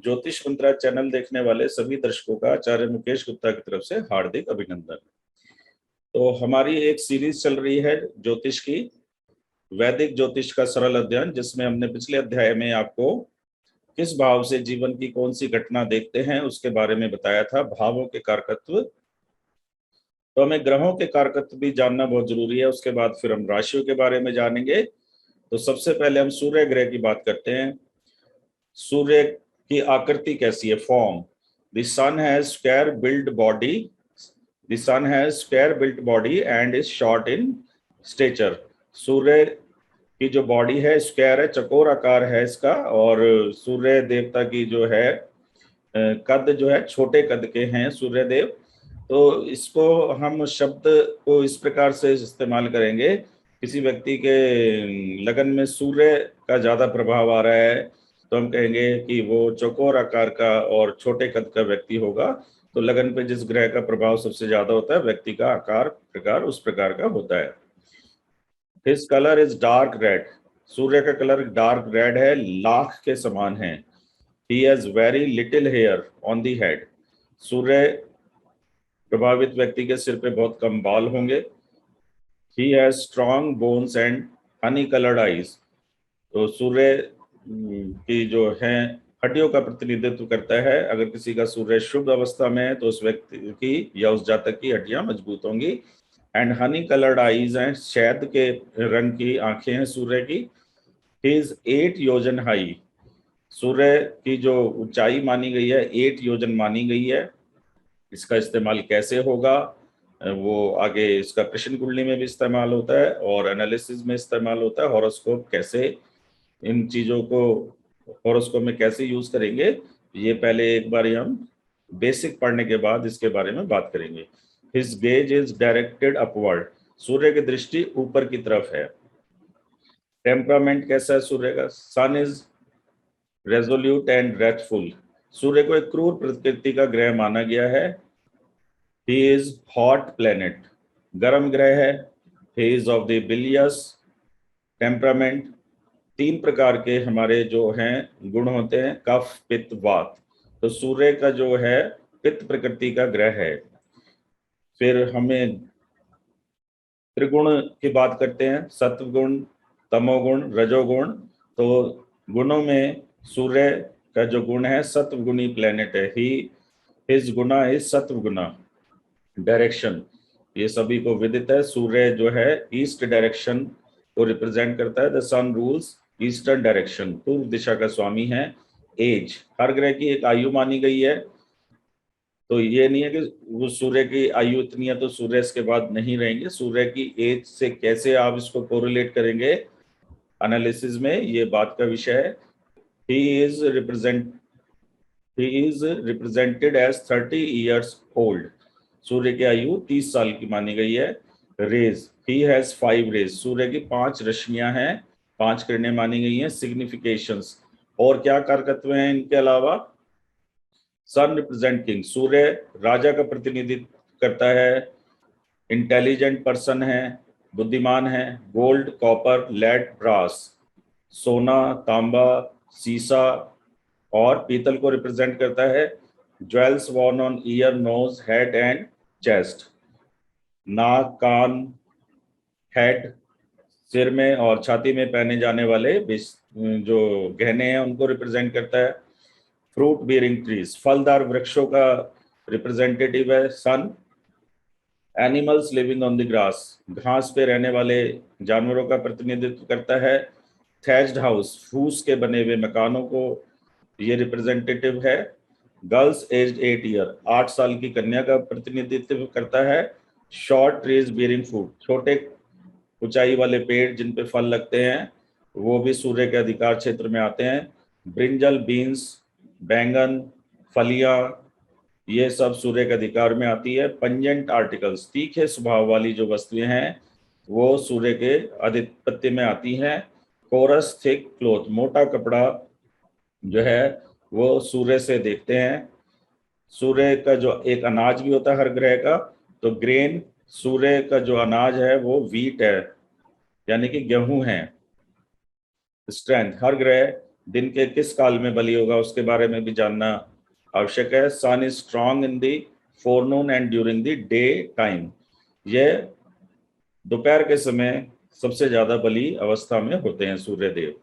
ज्योतिष मंत्रा चैनल देखने वाले सभी दर्शकों का आचार्य मुकेश गुप्ता की तरफ से हार्दिक अभिनंदन। तो हमारी एक सीरीज चल रही है ज्योतिष की, वैदिक ज्योतिष का सरल अध्ययन, जिसमें हमने पिछले अध्याय में आपको किस भाव से जीवन की कौन सी घटना देखते हैं उसके बारे में बताया था, भावों के कारकत्व। तो हमें ग्रहों के कारकत्व भी जानना बहुत जरूरी है। उसके बाद फिर हम राशियों के बारे में जानेंगे। तो सबसे पहले हम सूर्य ग्रह की बात करते हैं। सूर्य की आकृति कैसी है? Form. The sun has square build body, the sun has square built body and is short in stature. सूर्य की जो बॉडी है स्क्वायर है, चकोर आकार है इसका, और सूर्य देवता की जो है कद जो है छोटे कद के हैं सूर्य देव। तो इसको हम शब्द को इस प्रकार से इस्तेमाल करेंगे, किसी व्यक्ति के लगन में सूर्य का ज्यादा प्रभाव आ रहा है तो हम कहेंगे कि वो चौकोर आकार का और छोटे कद का व्यक्ति होगा। तो लगन पे जिस ग्रह का प्रभाव सबसे ज्यादा होता है, व्यक्ति का आकार प्रकार उस प्रकार का होता है। His colour is dark red. सूर्य का कलर डार्क रेड है, लाख के समान है। He has very little hair on the head. सूर्य प्रभावित व्यक्ति के सिर पे बहुत कम बाल होंगे। He has strong bones and honey coloured eyes. तो सूर्य की जो है हड्डियों का प्रतिनिधित्व करता है। अगर किसी का सूर्य शुभ अवस्था में है तो उस व्यक्ति की या उस जातक की हड्डियां मजबूत होंगी। एंड हनी कलर्ड आईज हैं, शहद के रंग की आंखें हैं सूर्य की। ही इज 8 योजन हाई। सूर्य की जो ऊंचाई मानी गई है 8 योजन मानी गई है। इसका इस्तेमाल कैसे होगा वो आगे, इसका प्रश्न कुंडली में भी इस्तेमाल होता है और एनालिसिस में इस्तेमाल होता है। हॉरोस्कोप कैसे, इन चीजों को हॉरोस्कोप में कैसे यूज करेंगे, ये पहले एक बार हम बेसिक पढ़ने के बाद इसके बारे में बात करेंगे। His gaze is directed upward. सूर्य की दृष्टि ऊपर की तरफ है। टेम्परामेंट कैसा है सूर्य का? सन इज रेजोल्यूट एंड रेथफुल। सूर्य को एक क्रूर प्रकृति का ग्रह माना गया है। ही इज हॉट प्लेनेट, गर्म ग्रह है। He is of the bilious temperament. 3 प्रकार के हमारे जो हैं गुण होते हैं, कफ पित्त वात। तो सूर्य का जो है पित्त प्रकृति का ग्रह है। फिर हमें त्रिगुण की बात करते हैं, सत्वगुण, तमोगुण, रजोगुण। तो गुणों में सूर्य का जो गुण है सत्वगुणी प्लेनेट है। ही हिज गुना इज सत्वगुना। डायरेक्शन, ये सभी को विदित है। सूर्य जो है ईस्ट डायरेक्शन को रिप्रेजेंट करता है। The sun rules eastern direction, पूर्व दिशा का स्वामी है। एज, हर ग्रह की एक आयु मानी गई है। तो ये नहीं है कि वो सूर्य की आयु इतनी है तो सूर्य इसके बाद नहीं रहेंगे। सूर्य की एज से कैसे आप इसको कोरिलेट करेंगे एनालिसिस में, ये बात का विषय है। He is represented as 30 years old. सूर्य की आयु 30 साल की मानी गई है। Rays, he has 5 rays. सूर्य की 5 रश्मियां हैं, 5 किरणें मानी गई हैं। सिग्निफिकेशंस, और क्या कारकत्व हैं इनके अलावा? सन रिप्रेजेंट किंग, सूर्य राजा का प्रतिनिधित्व करता है। इंटेलिजेंट पर्सन है, बुद्धिमान है। गोल्ड, कॉपर, लेड, ब्रास, सोना, तांबा, सीसा और पीतल को रिप्रेजेंट करता है। Jewels worn on ear, nose, head and chest. नाक, कान, हेड, सिर में और छाती में पहने जाने वाले जो गहने हैं उनको रिप्रेजेंट करता है। फ्रूट बियरिंग ट्रीज, फलदार वृक्षों का रिप्रेजेंटेटिव है sun. Animals living on the grass, घास पे रहने वाले जानवरों का प्रतिनिधित्व करता है। थैच्ड हाउस, फूस के बने हुए मकानों को ये रिप्रेजेंटेटिव है। गर्ल्स एज्ड 8 ईयर, 8 साल की कन्या का प्रतिनिधित्व करता है। शॉर्ट ट्रीज बियरिंग फ्रूट, छोटे ऊंचाई वाले पेड़ जिन पे फल लगते हैं वो भी सूर्य के अधिकार क्षेत्र में आते हैं। ब्रिंजल, बीन्स, बैंगन, फलियां, ये सब सूर्य के अधिकार में आती है। पंजेंट आर्टिकल्स, तीखे स्वभाव वाली जो वस्तुएं हैं वो सूर्य के आधिपत्य में आती हैं। कोरस, थिक क्लोथ, मोटा कपड़ा जो है वो सूर्य से देखते हैं। सूर्य का जो एक अनाज भी होता है हर ग्रह का, तो ग्रेन, सूर्य का जो अनाज है वो व्हीट है, यानी कि गेहूं है। स्ट्रेंथ, हर ग्रह दिन के किस काल में बलि होगा उसके बारे में भी जानना आवश्यक है। Sun is strong in the forenoon and during the day time. यह दोपहर के समय सबसे ज्यादा बली अवस्था में होते हैं सूर्य देव।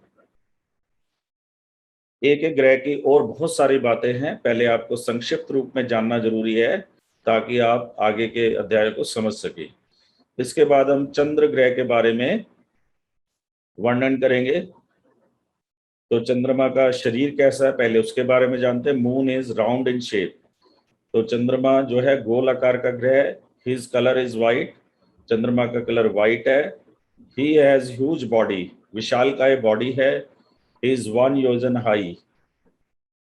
एक एक ग्रह की और बहुत सारी बातें हैं, पहले आपको संक्षिप्त रूप में जानना जरूरी है ताकि आप आगे के अध्याय को समझ सके। इसके बाद हम चंद्र ग्रह के बारे में वर्णन करेंगे। तो चंद्रमा का शरीर कैसा है पहले उसके बारे में जानते हैं। Moon is round in shape. तो चंद्रमा जो है गोल आकार का ग्रह है। His colour is white. चंद्रमा का कलर वाइट है। He has huge body. विशालकाय बॉडी है। इज 1 योजन हाई।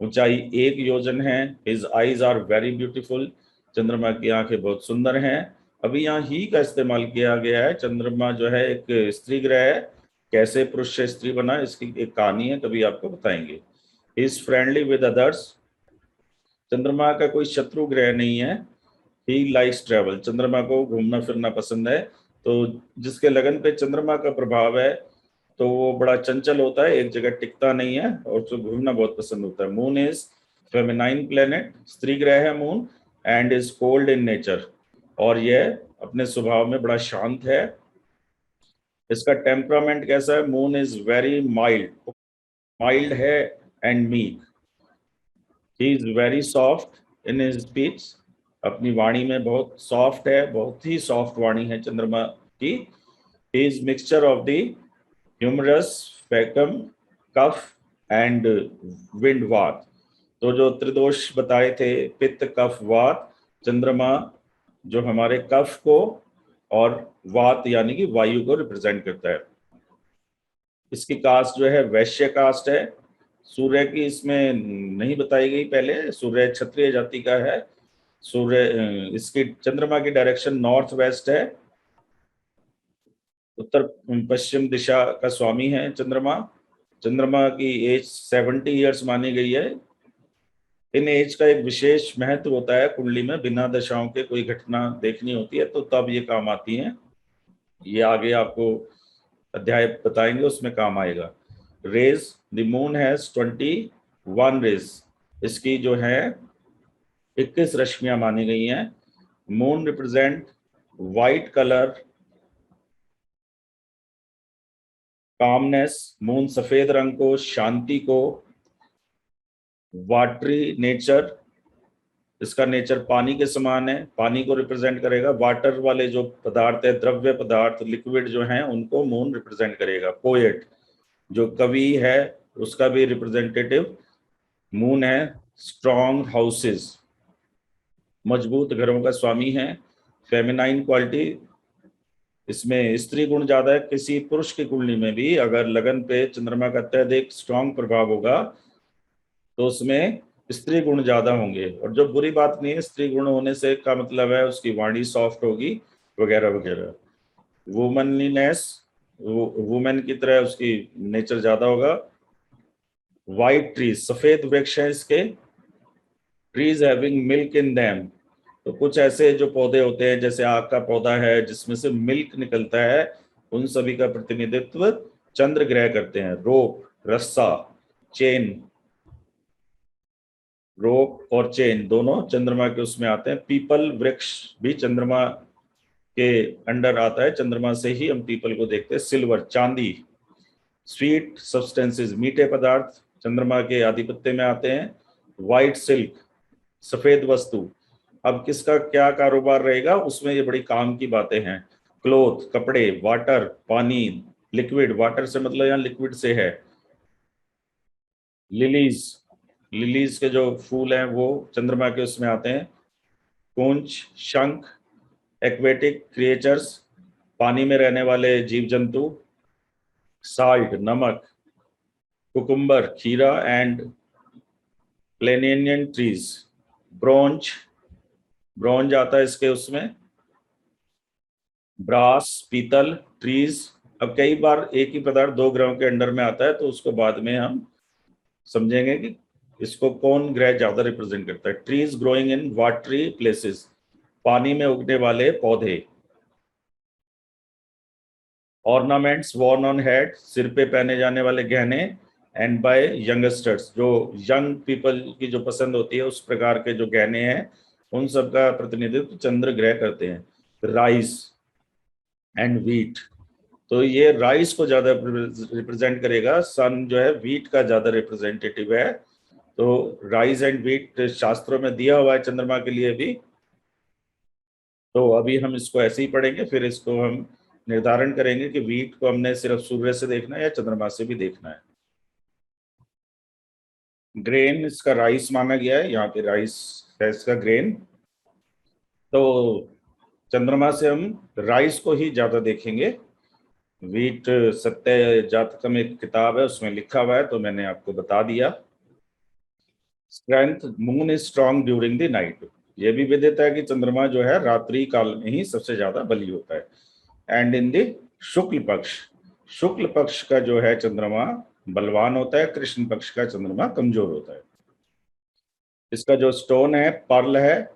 ऊंचाई 1 योजन है। His eyes are very beautiful. चंद्रमा की आंखें बहुत सुंदर हैं। अभी यहाँ ही का इस्तेमाल किया गया है। चंद्रमा जो है एक स्त्री ग्रह है। कैसे पुरुष से स्त्री बना इसकी एक कहानी है, कभी आपको बताएंगे। Is friendly with others. चंद्रमा का कोई शत्रु ग्रह नहीं है। He likes travel. चंद्रमा को घूमना फिरना पसंद है। तो जिसके लगन पे चंद्रमा का प्रभाव है तो वो बड़ा चंचल होता है, एक जगह टिकता नहीं है और उसको घूमना बहुत पसंद होता है। Moon is feminine planet. स्त्री ग्रह है moon. And is cold in nature. और यह अपने स्वभाव में बड़ा शांत है। इसका टेम्परामेंट कैसा है? Moon is very mild. Mild है and meek. He is very soft in his speech. अपनी वाणी में बहुत सॉफ्ट है, बहुत ही सॉफ्ट वाणी है चंद्रमा की। He is mixture of the humours, phlegm, कफ एंड विंड वात। तो जो त्रिदोष बताए थे, पित्त कफ वात, चंद्रमा जो हमारे कफ को और वात यानी कि वायु को रिप्रेजेंट करता है। इसकी कास्ट जो है वैश्य कास्ट है। सूर्य की इसमें नहीं बताई गई पहले, सूर्य क्षत्रिय जाति का है। सूर्य इसकी चंद्रमा की डायरेक्शन नॉर्थ वेस्ट है। उत्तर पश्चिम दिशा का स्वामी है चंद्रमा। चंद्रमा की एज 70 ईयर्स मानी गई है। इन एज का एक विशेष महत्व होता है कुंडली में। बिना दशाओं के कोई घटना देखनी होती है तो तब ये काम आती है। ये आगे आपको अध्याय बताएंगे उसमें काम आएगा। Rays, the moon has 21 rays. इसकी जो है 21 रश्मियां मानी गई हैं। Moon represent white colour, calmness. मून सफेद रंग को, शांति को, वाटरी नेचर। इसका नेचर पानी के समान है, पानी को रिप्रेजेंट करेगा। वाटर वाले जो पदार्थ है, द्रव्य पदार्थ, लिक्विड जो हैं, उनको मून रिप्रेजेंट करेगा। पोएट जो कवि है उसका भी रिप्रेजेंटेटिव मून है। स्ट्रॉन्ग हाउसेस, मजबूत घरों का स्वामी है। फेमिनाइन क्वालिटी, इसमें स्त्री गुण ज्यादा है। किसी पुरुष की कुंडली में भी अगर लगन पे चंद्रमा का अत्यधिक स्ट्रॉन्ग प्रभाव होगा तो उसमें स्त्री गुण ज्यादा होंगे। और जो बुरी बात नहीं है, स्त्री गुण होने से का मतलब है उसकी वाणी सॉफ्ट होगी वगैरह वगैरह। वुमनलीनेस, वुमेन की तरह उसकी नेचर ज्यादा होगा। वाइट ट्रीज, सफेद वृक्ष है इसके। Trees having milk in them. तो कुछ ऐसे जो पौधे होते हैं जैसे आग का पौधा है जिसमें से मिल्क निकलता है, उन सभी का प्रतिनिधित्व चंद्र ग्रह करते हैं। रोप, रस्सा, चेन। रोप और चेन दोनों चंद्रमा के उसमें आते हैं। पीपल वृक्ष भी चंद्रमा के अंडर आता है। चंद्रमा से ही हम पीपल को देखते हैं। सिल्वर, चांदी। स्वीट सब्सटेंसेस, मीठे पदार्थ चंद्रमा के आधिपत्य में आते हैं। व्हाइट सिल्क, सफेद वस्तु। अब किसका क्या कारोबार रहेगा उसमें ये बड़ी काम की बातें हैं। क्लोथ, कपड़े। वाटर, पानी, लिक्विड। वाटर से मतलब यहाँ लिक्विड से है। लिलीज, लिलीज के जो फूल हैं वो चंद्रमा के उसमें आते हैं। कुंच, शंख। एक्वेटिक क्रिएचर्स, पानी में रहने वाले जीव जंतु। साल्ट, नमक। कुकुम्बर, खीरा एंड प्लेनेनियन ट्रीज। ब्रोंज, ब्रोंज आता है इसके उसमें। ब्रास, पीतल, ट्रीज। अब कई बार एक ही पदार्थ दो ग्रहों के अंडर में आता है तो उसको बाद में हम समझेंगे कि इसको कौन ग्रह ज्यादा रिप्रेजेंट करता है। Trees growing in watery places, पानी में उगने वाले पौधे। ऑर्नामेंट्स वॉर्न ऑन हेड, सिर पे पहने जाने वाले गहने। एंड बाय यंगस्टर्स, जो यंग पीपल की जो पसंद होती है उस प्रकार के जो गहने हैं उन सब का प्रतिनिधित्व चंद्र ग्रह करते हैं। राइस एंड वीट, तो ये राइस को ज्यादा रिप्रेजेंट करेगा, सन जो है वीट का ज्यादा रिप्रेजेंटेटिव है। तो राइस एंड वीट शास्त्रों में दिया हुआ है चंद्रमा के लिए भी। तो अभी हम इसको ऐसे ही पढ़ेंगे, फिर इसको हम निर्धारण करेंगे कि वीट को हमने सिर्फ सूर्य से देखना है या चंद्रमा से भी देखना है। ग्रेन इसका राइस माना गया है, यहाँ पे राइस है इसका ग्रेन। तो चंद्रमा से हम राइस को ही ज्यादा देखेंगे। वीट सत्य जातकम एक किताब है उसमें लिखा हुआ है, तो मैंने आपको बता दिया। Strength, moon is strong during the night, ये भी विदित है कि चंद्रमा जो है रात्रि काल में ही सबसे ज्यादा बली होता है। एंड इन द शुक्ल पक्ष, शुक्ल पक्ष का जो है चंद्रमा बलवान होता है, कृष्ण पक्ष का चंद्रमा कमजोर होता है। इसका जो स्टोन है पर्ल है,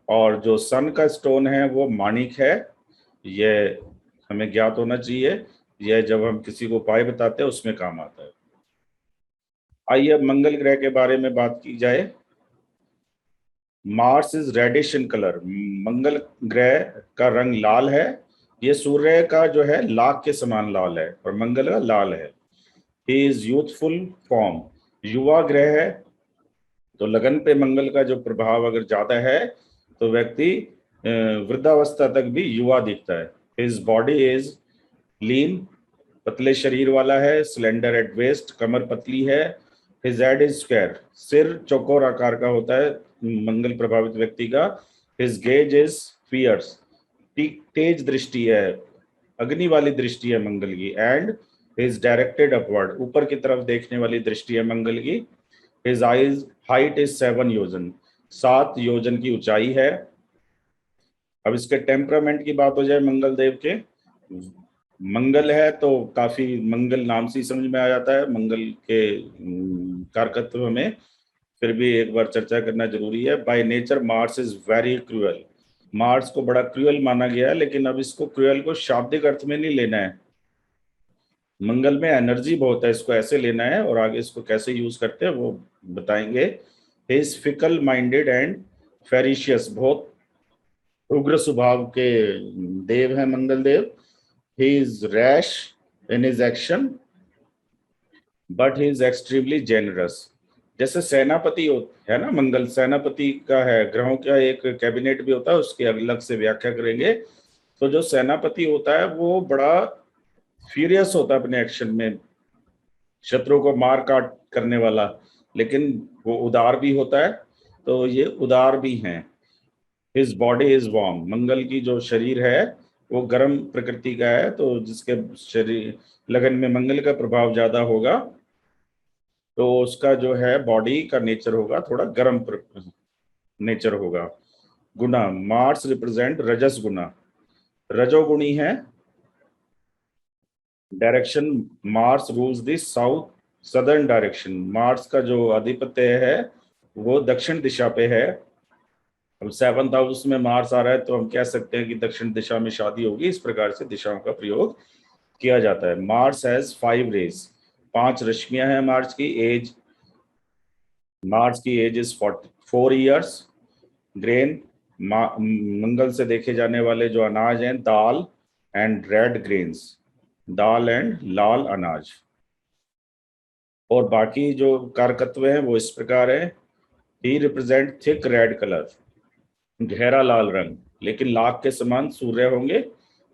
और जो सन का स्टोन है वो माणिक है। ये हमें ज्ञात होना चाहिए, यह जब हम किसी को उपाय बताते हैं उसमें काम आता है। आइए अब मंगल ग्रह के बारे में बात की जाए। Mars is reddish in colour, मंगल ग्रह का रंग लाल है। ये सूर्य का जो है लाख के समान लाल है और मंगल का लाल है। ही इज यूथफुल फॉर्म, युवा ग्रह है। तो लगन पे मंगल का जो प्रभाव अगर ज्यादा है तो व्यक्ति वृद्धावस्था तक भी युवा दिखता है। हिज बॉडी इज लीन, पतले शरीर वाला है। स्लेंडर एट वेस्ट, कमर पतली है। हिज हेड इज स्क्वायर, सिर चौकोर आकार का होता है मंगल प्रभावित व्यक्ति का। हिज गेज इज फियर्स, तेज दृष्टि है, अग्नि वाली दृष्टि है मंगल की। एंड हिज डायरेक्टेड अपवर्ड, ऊपर की तरफ देखने वाली दृष्टि है मंगल की। हिज आईज हाइट इज 7 योजन, 7 योजन की ऊंचाई है। अब इसके टेम्परामेंट की बात हो जाए मंगल देव के, मंगल है तो काफी मंगल नाम से ही समझ में आ जाता है मंगल के कारकत्व में, फिर भी एक बार चर्चा करना जरूरी है। By nature Mars is very cruel, Mars को बड़ा क्रूअल माना गया है, लेकिन अब इसको क्रूअल को शाब्दिक अर्थ में नहीं लेना है। मंगल में एनर्जी बहुत है, इसको ऐसे लेना है, और आगे इसको कैसे यूज करते हैं वो बताएंगे। He is fickle minded and ferocious, बहुत उग्र स्वभाव के देव हैं मंगल देव। He is rash in his action but he is extremely generous. जैसे सेनापति है ना, मंगल सेनापति का है, ग्रहों का एक कैबिनेट भी होता है, उसकी अलग से व्याख्या करेंगे। तो जो सेनापति होता है वो बड़ा फ्यूरियस होता है अपने एक्शन में, शत्रु को मार काट करने वाला, लेकिन वो उदार भी होता है। तो ये उदार भी हैं। हिज बॉडी इज वार्म, मंगल की जो शरीर है वो गर्म प्रकृति का है, तो जिसके शरीर लगन में मंगल का प्रभाव ज्यादा होगा तो उसका जो है बॉडी का नेचर होगा थोड़ा गर्म नेचर होगा। गुना, मार्स रिप्रेजेंट रजस गुना, रजोगुणी है। Direction, Mars rules the south southern direction, Mars का जो आधिपत्य है वो दक्षिण दिशा पे है। अब 7th हाउस में मार्स आ रहा है तो हम कह सकते हैं कि दक्षिण दिशा में शादी होगी, इस प्रकार से दिशाओं का प्रयोग किया जाता है। मार्स हैज 5 रेज, 5 रश्मियां हैं मार्स की। एज, मार्स की एज इज 44 ईयर्स। ग्रेन, मंगल से देखे जाने वाले जो अनाज हैं दाल एंड रेड ग्रेन्स, दाल एंड लाल अनाज। और बाकी जो कारकत्व हैं वो इस प्रकार है। ही रिप्रेजेंट थिक रेड कलर, गहरा लाल रंग, लेकिन लाख के समान सूर्य होंगे,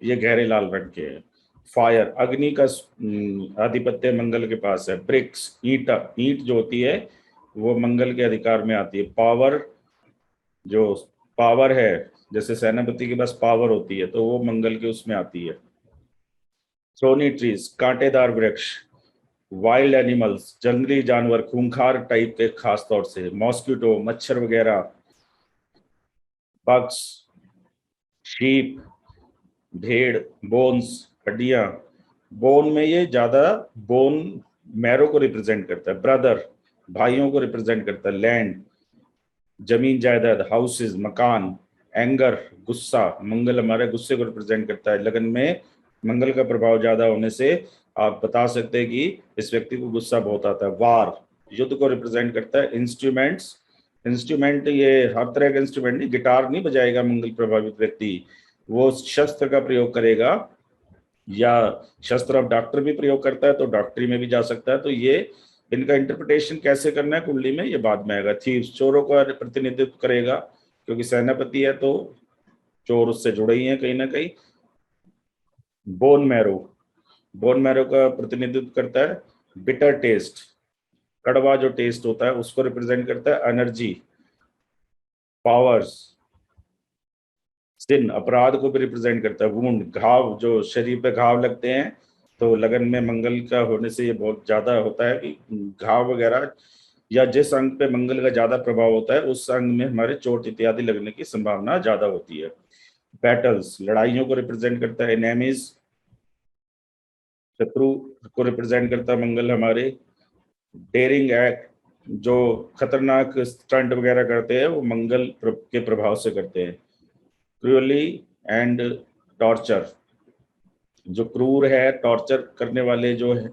ये गहरे लाल रंग के हैं। फायर, अग्नि का आधिपत्य मंगल के पास है। ब्रिक्स, ईंट, ईंट जो होती है वो मंगल के अधिकार में आती है। पावर, जो पावर है, जैसे सेनापति के पास पावर होती है तो वो मंगल के उसमें आती है। थ्रोनी ट्रीज, कांटेदार वृक्ष। वाइल्ड एनिमल्स, जंगली जानवर, खूंखार टाइप के, खास तौर से मॉस्किटो, मच्छर वगैरह। बग्स, शीप, भेड़, बोन्स, हड्डियां। बोन में ये ज्यादा बोन मैरो को रिप्रेजेंट करता है। ब्रदर, भाइयों को रिप्रेजेंट करता है। लैंड, जमीन जायदाद, हाउसेस, मकान। एंगर, गुस्सा, मंगल हमारे गुस्से को रिप्रेजेंट करता है। लगन में मंगल का प्रभाव ज्यादा होने से आप बता सकते हैं कि इस व्यक्ति को गुस्सा बहुत आता है। वार युद्ध को रिप्रेजेंट करता है। इंस्ट्रूमेंट्स, इंस्ट्रूमेंट ये हर तरह का इंस्ट्रूमेंट नहीं, गिटार नहीं बजाएगा मंगल प्रभावित व्यक्ति, वो शस्त्र का प्रयोग करेगा, या शस्त्र अब डॉक्टर भी प्रयोग करता है तो डॉक्टरी में भी जा सकता है। तो ये इनका इंटरप्रिटेशन कैसे करना है कुंडली में, ये बाद में आएगा। थीव्स चोरों का प्रतिनिधित्व करेगा, क्योंकि सेनापति है तो चोर उससे जुड़े ही हैं कहीं ना कहीं। बोन मैरो, बोन मैरो का प्रतिनिधित्व करता है। बिटर टेस्ट, कड़वा जो टेस्ट होता है उसको रिप्रेजेंट करता है। एनर्जी, पावर्स, सिन अपराध को भी रिप्रेजेंट करता है। वुंड, घाव, जो शरीर पे घाव लगते हैं, तो लगन में मंगल का होने से ये बहुत ज्यादा होता है कि घाव वगैरह, या जिस अंग पे मंगल का ज्यादा प्रभाव होता है उस अंग में हमारे चोट इत्यादि लगने की संभावना ज्यादा होती है। बैटल्स, लड़ाइयों को रिप्रेजेंट करता है। एनेमीज, शत्रु को रिप्रेजेंट करता है मंगल हमारे। डेयरिंग एक्ट, जो खतरनाक स्टंट वगैरह करते हैं वो मंगल के प्रभाव से करते हैं। क्रूअली एंड टॉर्चर, जो क्रूर है, टॉर्चर करने वाले जो है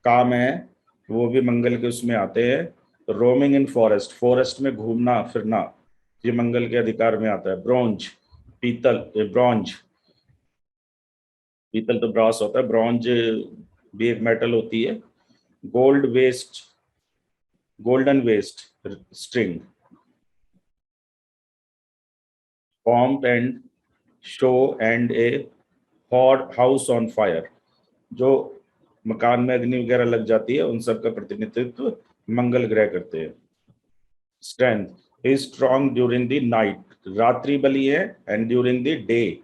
काम है, वो भी मंगल के उसमें आते हैं। रोमिंग इन फॉरेस्ट, फॉरेस्ट में घूमना फिरना, ये मंगल के अधिकार में आता है। ब्रॉन्ज, पीतल, ब्रॉन्ज, पीतल तो ब्रास होता है, ब्रॉन्ज भी एक मेटल होती है। Gold waist, golden waist string, pomp and show and a hot house on fire, जो मकान में अग्नि वगैरह लग जाती है उन सब का प्रतिनिधित्व मंगल ग्रह करते हैं। Strength is strong during the night, रात्रि बली है, and during the day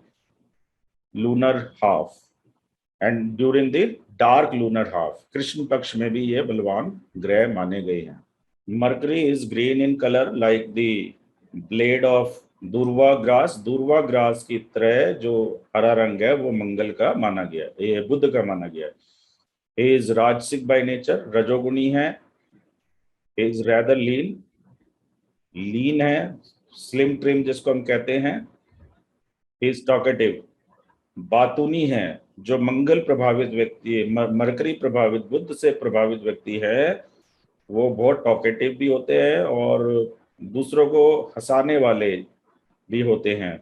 lunar half, and during the dark lunar half, Krishna पक्ष में भी ये बलवान ग्रह माने गए हैं। Mercury is green in colour like the blade of दूर्वा ग्रास, दूर्वा ग्रास की तरह जो हरा रंग है वो मंगल का माना गया, ये बुध का माना गया। ही इज राजसिक बाय नेचर, रजोगुणी है। ही इज रैदर लीन, लीन है, स्लिम ट्रिम जिसको हम कहते हैं। ही इज टॉकेटिव, बातूनी है। जो मंगल प्रभावित व्यक्ति, मरकरी प्रभावित, बुध से प्रभावित व्यक्ति है, वो बहुत टॉकेटिव भी होते हैं और दूसरों को हंसाने वाले भी होते हैं।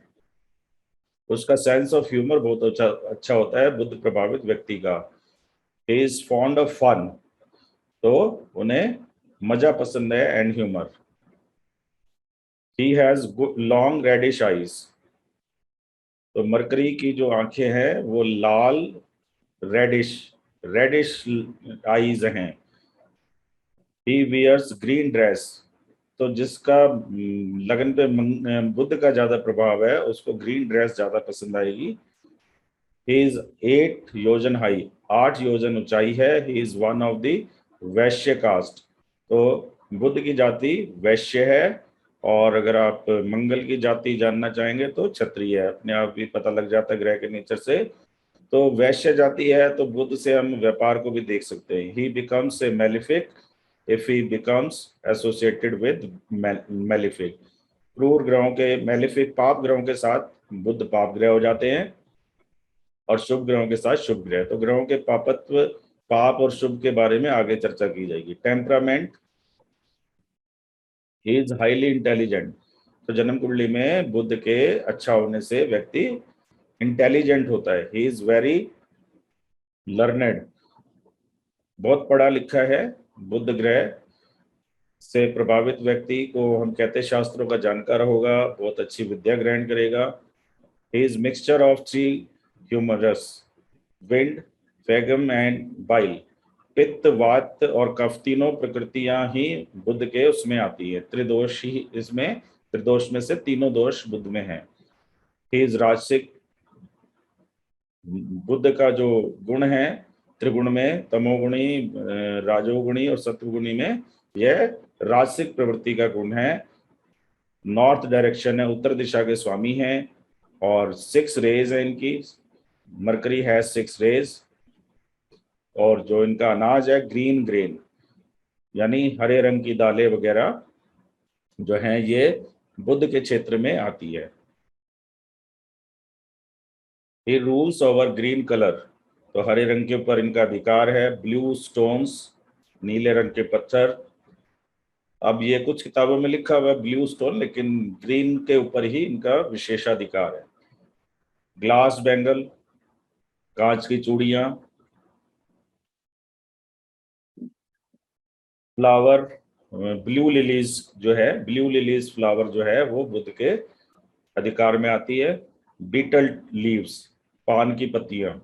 उसका सेंस ऑफ ह्यूमर बहुत अच्छा अच्छा होता है बुध प्रभावित व्यक्ति का। He is fond of fun, तो उन्हें मजा पसंद है and humour. He has long reddish eyes, तो मरकरी की जो आंखें हैं वो लाल, रेडिश, रेडिश आईज हैं। ही वियर्स ग्रीन ड्रेस, तो जिसका लगन पे बुद्ध का ज्यादा प्रभाव है उसको ग्रीन ड्रेस ज्यादा पसंद आएगी। ही इज 8 योजन हाई, 8 योजन ऊंचाई है। He is one of the Vysya caste, तो बुद्ध की जाति वैश्य है। और अगर आप मंगल की जाति जानना चाहेंगे तो क्षत्रिय है, अपने आप भी पता लग जाता है ग्रह के नेचर से। तो वैश्य जाति है तो बुद्ध से हम व्यापार को भी देख सकते हैं। ही becomes a malefic if he becomes associated with malefic, क्रूर ग्रहों के, मेलिफिक पाप ग्रहों के साथ बुद्ध पाप ग्रह हो जाते हैं और शुभ ग्रहों के साथ शुभ ग्रह। तो ग्रहों के पापत्व, पाप और शुभ के बारे में आगे चर्चा की जाएगी। Temperament, he is highly intelligent, तो जन्म कुंडली में बुद्ध के अच्छा होने से व्यक्ति इंटेलिजेंट होता है। ही इज वेरी लर्नेड, बहुत पढ़ा लिखा है। बुद्ध ग्रह से प्रभावित व्यक्ति को हम कहते हैं शास्त्रों का जानकार होगा, बहुत अच्छी विद्या ग्रहण करेगा। He is mixture of 3 humours, wind, phlegm and bile, पित्त, वात और कफ, तीनों प्रकृतियां ही बुद्ध के उसमें आती है। त्रिदोष ही इसमें, त्रिदोष में से तीनों दोष बुद्ध में है। ही इज राजसिक, बुद्ध का जो गुण है त्रिगुण में, तमोगुणी, राजोगुणी और सत्वगुणी में, यह राजसिक प्रवृत्ति का गुण है। नॉर्थ डायरेक्शन है, उत्तर दिशा के स्वामी हैं, और 6 रेज है इनकी। मरकरी है 6 रेज, और जो इनका अनाज है ग्रीन ग्रेन, यानी हरे रंग की दालें वगैरह जो हैं ये बुद्ध के क्षेत्र में आती है। ही रूल्स ओवर ग्रीन कलर, तो हरे रंग के ऊपर इनका अधिकार है। ब्लू स्टोन्स, नीले रंग के पत्थर। अब ये कुछ किताबों में लिखा हुआ है ब्लू स्टोन, लेकिन ग्रीन के ऊपर ही इनका विशेषाधिकार है। ग्लास बैंगल, कांच की चूड़ियां। फ्लावर, ब्लू लिलीज जो है, ब्लू लिलीज फ्लावर जो है वो बुध के अधिकार में आती है। बीटल लीव्स, पान की पत्तियां।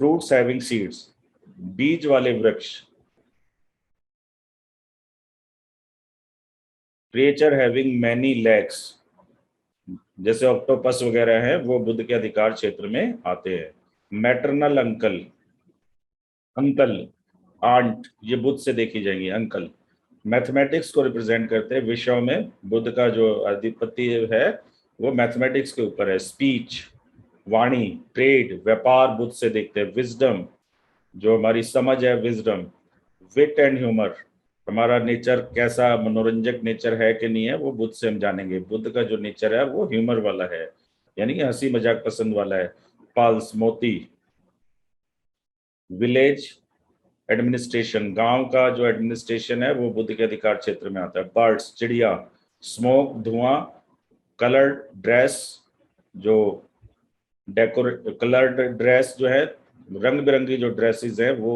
फ्रूट्स हैविंग सीड्स, बीज वाले वृक्ष। क्रिएचर हैविंग मैनी लेग्स, जैसे ऑक्टोपस वगैरह हैं, वो बुध के अधिकार क्षेत्र में आते हैं। मैटरनल अंकल, अंकल, आंट, ये बुध से देखी जाएंगी अंकल। मैथमेटिक्स को रिप्रेजेंट करते हैं। विषयों में बुध का जो अधिपति है वो मैथमेटिक्स के ऊपर है। स्पीच, वाणी, ट्रेड, व्यापार बुध से देखते हैं। विजडम, जो हमारी समझ है, विजडम। विट एंड ह्यूमर, हमारा नेचर कैसा मनोरंजक नेचर है कि नहीं है, वो बुध से हम जानेंगे। बुध का जो नेचर है वो ह्यूमर वाला है, यानी कि हंसी मजाक पसंद वाला है। पल्स, मोती। विलेज एडमिनिस्ट्रेशन, गांव का जो एडमिनिस्ट्रेशन है वो बुध के अधिकार क्षेत्र में आता है। बर्ड्स, चिड़िया। स्मोक, धुआं। कलर्ड ड्रेस, जो कलर्ड ड्रेस जो है, रंग बिरंगी जो ड्रेसेस है वो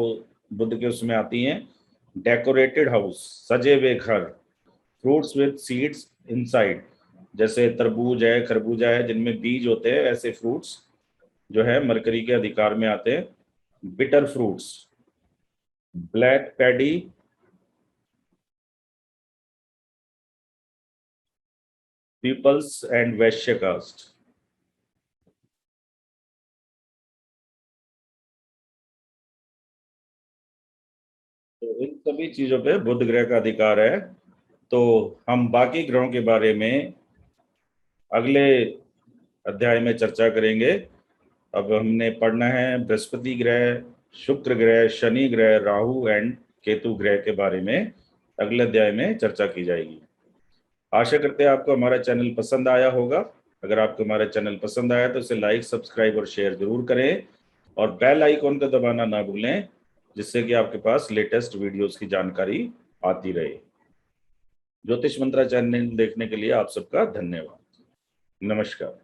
बुध के उसमें आती हैं। डेकोरेटेड हाउस, सजे हुए घर। फ्रूट्स विद सीड्स इनसाइड, जैसे तरबूज है, खरबूजा है, जिनमें बीज होते हैं, ऐसे फ्रूट्स जो है मरकरी के अधिकार में आते हैं। Bitter fruits. Black paddy, peoples and वैश्य कास्ट। तो इन सभी चीजों पे बुध ग्रह का अधिकार है। तो हम बाकी ग्रहों के बारे में अगले अध्याय में चर्चा करेंगे। अब हमने पढ़ना है बृहस्पति ग्रह, शुक्र ग्रह, शनि ग्रह, राहु एंड केतु ग्रह के बारे में अगले अध्याय में चर्चा की जाएगी। आशा करते हैं आपको हमारा चैनल पसंद आया होगा। अगर आपको हमारा चैनल पसंद आया तो इसे लाइक, सब्सक्राइब और शेयर जरूर करें, और बेल आइकॉन को दबाना ना भूलें, जिससे कि आपके पास लेटेस्ट वीडियोस की जानकारी आती रहे। ज्योतिष मंत्रा चैनल देखने के लिए आप सबका धन्यवाद। नमस्कार।